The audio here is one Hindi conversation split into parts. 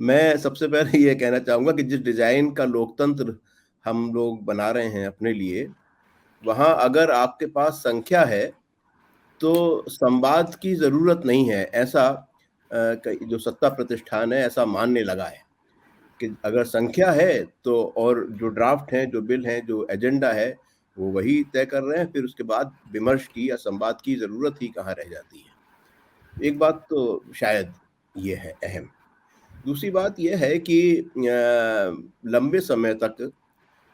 मैं सबसे पहले ये कहना चाहूँगा कि जिस डिज़ाइन का लोकतंत्र हम लोग बना रहे हैं अपने लिए, वहाँ अगर आपके पास संख्या है, तो संवाद की ज़रूरत नहीं है। ऐसा कई जो सत्ता प्रतिष्ठान है, ऐसा मानने लगा है कि अगर संख्या है, तो और जो ड्राफ्ट हैं, जो बिल हैं, जो एजेंडा है, वो वही तय कर रहे हैं, फिर उसके बाद विमर्श की या संवाद की ज़रूरत ही कहाँ रह जाती है। एक बात तो शायद ये है अहम। दूसरी बात ये है कि लंबे समय तक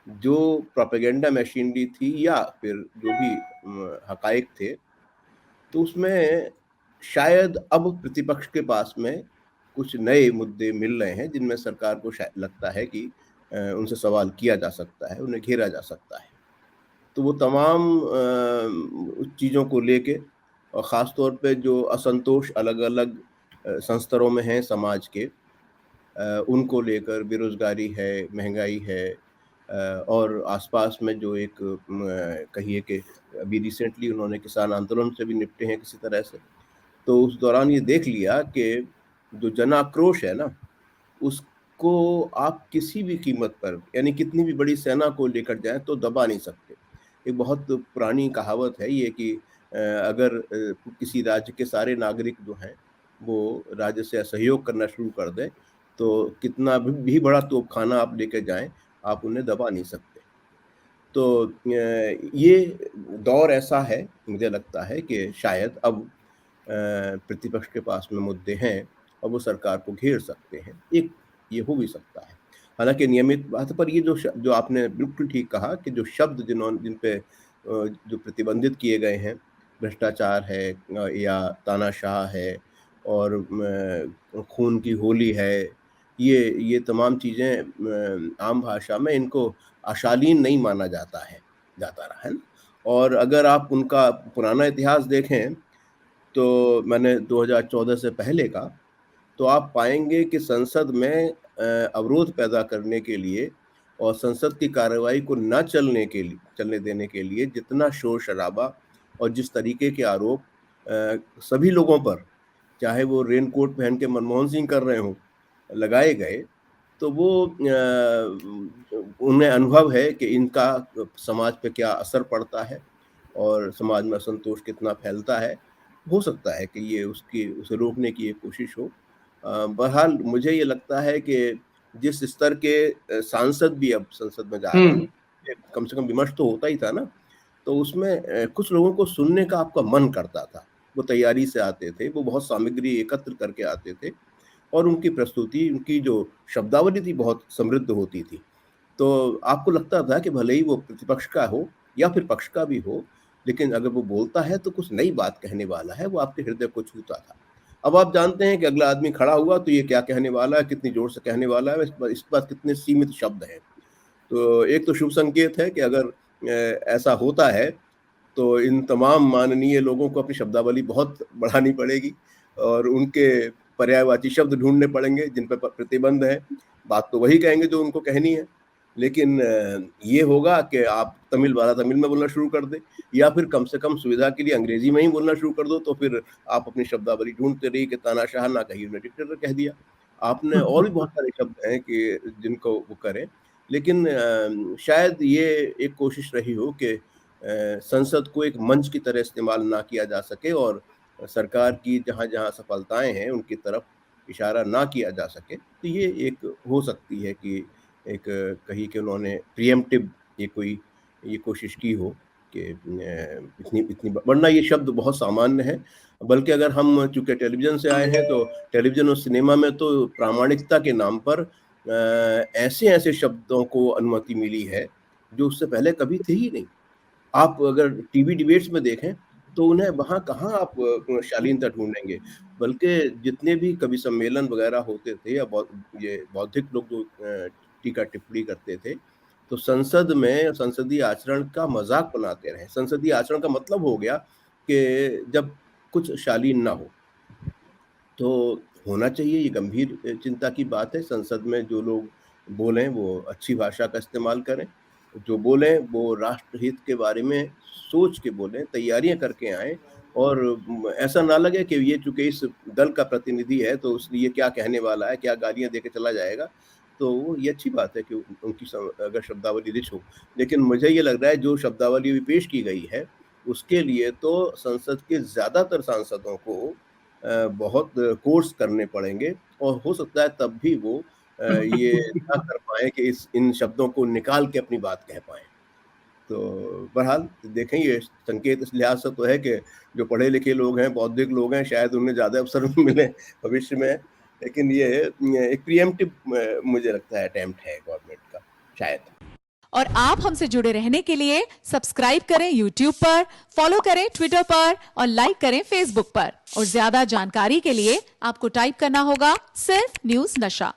जो प्रोपेगेंडा मशीनरी थी या फिर जो भी हकाइक थे, तो उसमें शायद अब प्रतिपक्ष के पास में कुछ नए मुद्दे मिल रहे हैं, जिनमें सरकार को शायद लगता है कि उनसे सवाल किया जा सकता है, उन्हें घेरा जा सकता है। तो वो तमाम चीज़ों को लेके और ख़ास तौर पे जो असंतोष अलग-अलग संस्तरों में हैं समाज के, उनको लेकर बेरोज़गारी है, महँगाई है, और आस-पास में जो एक कहिए कि अभी रिसेंटली उन्होंने किसान आंदोलन से भी निपटे हैं किसी तरह से। तो उस दौरान ये देख लिया कि जो जन आक्रोश है ना, उसको आप किसी भी कीमत पर यानी कितनी भी बड़ी सेना को लेकर जाएँ तो दबा नहीं सकते। एक बहुत पुरानी कहावत है ये कि अगर किसी राज्य के सारे नागरिक जो हैं, वो राज्य से असहयोग करना शुरू कर दें, तो कितना भी बड़ा तोपखाना आप लेके जाएँ, आप उन्हें दबा नहीं सकते। तो ये दौर ऐसा है, मुझे लगता है कि शायद अब प्रतिपक्ष के पास में मुद्दे हैं और वो सरकार को घेर सकते हैं। एक ये हो भी सकता है। हालाँकि नियमित बात है, पर ये जो आपने बिल्कुल ठीक कहा कि जो शब्द जिन पे जो प्रतिबंधित किए गए हैं, भ्रष्टाचार है या तानाशाह है और खून की होली है, ये तमाम चीज़ें आम भाषा में इनको अशालीन नहीं माना जाता रहा, है ना? और अगर आप उनका पुराना इतिहास देखें, तो मैंने 2014 से पहले का, तो आप पाएँगे कि संसद में अवरोध पैदा करने के लिए और संसद की कार्रवाई को ना चलने देने के लिए जितना शोर-शराबा और जिस तरीके के आरोप सभी लोगों पर, चाहे वो रेनकोट पहन के मनमोहन सिंह कर रहे हों, लगाए गए, तो वो उन्हें अनुभव है कि इनका समाज पे क्या असर पड़ता है और समाज में असंतोष कितना फैलता है। हो सकता है कि ये उसे रोकने की एक कोशिश हो। बहरहाल मुझे ये लगता है कि जिस स्तर के सांसद भी अब संसद में जा रहे हैं, हुँ। ये कम से कम विमर्श तो होता ही था ना, तो उसमें कुछ लोगों को सुनने का आपका मन करता था। वो तैयारी से आते थे, वो बहुत सामग्री एकत्र करके आते थे और उनकी प्रस्तुति, उनकी जो शब्दावली थी बहुत समृद्ध होती थी। तो आपको लगता था कि भले ही वो प्रतिपक्ष का हो या फिर पक्ष का भी हो, लेकिन अगर वो बोलता है तो कुछ नई बात कहने वाला है, वो आपके हृदय को छूता था। अब आप जानते हैं कि अगला आदमी खड़ा हुआ तो ये क्या कहने वाला है, कितनी ज़ोर से कहने वाला है, इसके पास कितने सीमित शब्द हैं। तो एक तो शुभ संकेत है कि अगर ऐसा होता है, तो इन तमाम माननीय लोगों को अपनी शब्दावली बहुत बढ़ानी पड़ेगी और उनके पर्यायवाची शब्द ढूँढने पड़ेंगे जिन पे प प्रतिबंध है। बात तो वही कहेंगे जो उनको कहनी है। लेकिन ये होगा कि आप तमिल वाला तमिल में बोलना शुरू कर दें या फिर कम से कम सुविधा के लिए अंग्रेजी में ही बोलना शुरू कर दो, तो फिर आप अपनी शब्दावली ढूँढते रहिए कि तानाशाह ना कहिए, उन्हें डिक्टेटर कह दिया। आपने और भी बहुत सारे शब्द हैं कि जिनको वो करें। लेकिन शायद ये एक कोशिश रही हो कि संसद को एक मंच की तरह इस्तेमाल ना किया जा सके और सरकार की जहाँ-जहाँ असफलताएँ हैं, उनकी तरफ इशारा ना किया जा सके। तो ये एक हो सकती है कि एक कहीं कि उन्होंने प्रिएम्प्टिव ये कोशिश की हो कि इतनी इतनी वरना ये शब्द बहुत सामान्य है। बल्कि अगर हम चूँकि टेलीविज़न से आए हैं, तो टेलीविज़न और सिनेमा में तो प्रामाणिकता के नाम पर ऐसे-ऐसे शब्दों को अनुमति मिली है, जो उससे पहले कभी थे ही नहीं। आप अगर टीवी डिबेट्स में देखें, तो उन्हें वहाँ कहाँ आप शालीनता ढूँढेंगे। बल्कि जितने भी कवि सम्मेलन वगैरह होते थे या ये बौद्धिक लोग जो टीका-टिप्पणी करते थे, तो संसद में संसदीय आचरण का मज़ाक बनाते रहे। संसदीय आचरण का मतलब हो गया कि जब कुछ शालीन ना हो। तो होना चाहिए, ये गंभीर चिंता की बात है। संसद में जो लोग बोलें वो अच्छी भाषा का इस्तेमाल करें। जो बोलें वो राष्ट्रहित के बारे में सोच के बोलें, तैयारियाँ करके आएँ और ऐसा ना लगे कि ये चूँकि इस दल का प्रतिनिधि है तो इसलिए क्या कहने वाला है, क्या गालियाँ दे के चला जाएगा। तो ये अच्छी बात है कि उनकी अगर शब्दावली रिच हो। लेकिन मुझे ये लग रहा है जो शब्दावली अभी पेश की गई है, उसके लिए तो संसद के ज़्यादातर सांसदों को बहुत कोर्स करने पड़ेंगे और हो सकता है तब भी वो ये ना कर पाएँ कि इन शब्दों को निकाल के अपनी बात कह पाएँ। तो बहरहाल देखें, ये संकेत इस लिहाज से तो है कि जो पढ़े-लिखे लोग हैं, बौद्धिक लोग हैं, शायद उन्हें ज़्यादा अवसर मिले भविष्य में। लेकिन ये एक प्रीएम्प्टिव मुझे लगता है अटेम्प्ट है गवर्नमेंट का, शायद। और आप हमसे जुड़े रहने के लिए सब्सक्राइब करें YouTube पर, फॉलो करें ट्विटर पर और लाइक करें Facebook पर। और ज्यादा जानकारी के लिए आपको टाइप करना होगा सिर्फ न्यूज़ नशा।